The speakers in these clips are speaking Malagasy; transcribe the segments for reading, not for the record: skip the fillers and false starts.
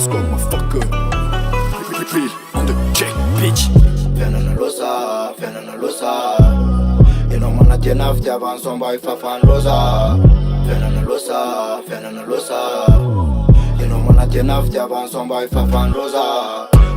squad, motherfucker. Real on the check, bitch. Fiainana losa Ianao manatena fitiavany somba ifafany loza Fiainana losa Ianao manatena fitiavany somba ifafany loza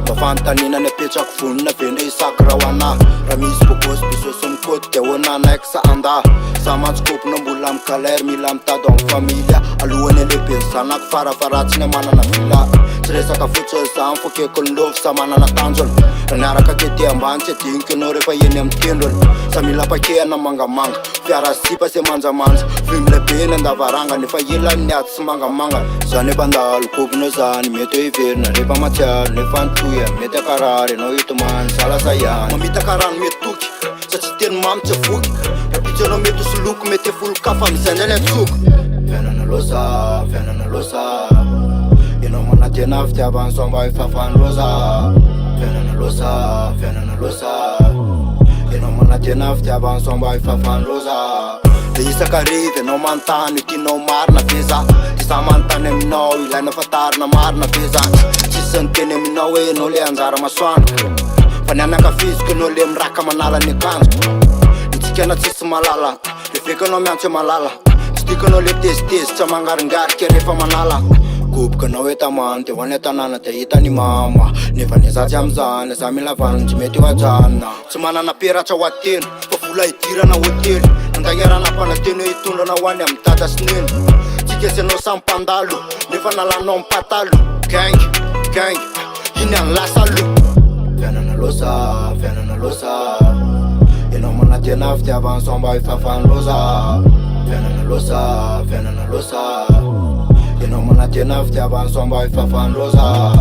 Mba fanontaniana ny apetrako vonina vendre isaky raha ho anahy Raha misy bôbôsy bisôsy mikôty dia hoananaiky sa anda Sa mantsokopona mbola amy galère mila mitady amy familia Alohany alehibe ny zanako farafaratsiny manana vila Tsy resaka fotsiny zany fokeko ny lovy sa manana tanjony Raha niaraka kety ambany tsy adigniko ianao rehefa eny amy tendrony Sa mila pakehana mangamanga Fiara sipa se manjamanja Vimy lehibe ny andavaranga nefa ilany ny ady sy mangamanga Zany efa andalo kopinao zany mety hoe iverina rehefa matsiaro nefa nitoya mety akarary ianao itomany zalasa ihany Mamitaka rano mety toky sa tsy teny mamy tsy voky Raha pitso anao mety soloko mety efolo kafa amizay ndray le atsoko Fiainana losa Ianao manatena fitiavany somba ifafany loza Fiainana losa Ianao manatena fitiavany somba ifafany loza Le isakariva ianao manontany tianao marina ve za Ty za manontany aminao ilaina fatarina marina ve za Tsisy niteny aminao hoe ianao le anjara masoandro Fa ny anakafiziko ianao le miraka manala ny akanjoko Nitsikana tsisy malala Le veka anao miantso e malala Tsy tiko anao le tezitezi tsy mangaringarika rehefa manala Goboka anao hoe tamany dia hoany tanàna dia hita ny mama Nefa nizatsy am'zany za mila vanonjy mety ho ajanona Tsy manana peratra ho atena fa vola hidirana hotely Nandagnarana mpanateny hoe hitondrana ho any amy dada sy neny Tsikesy anao samy mpandalo nefa nalanao mpatalo Gang, iny any lasa lo Fiainana losa Ianao manatena fitiavany somba ifafany loza Fiainana losa Ianao manatena fitiavany somba ifafany loza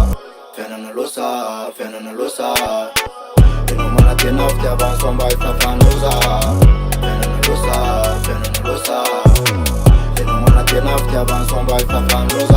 Fiainana losa Ianao manatena fitiavany somba ifafany loza Fiainana losa Ianao manatena fitiavany somba ifafany loza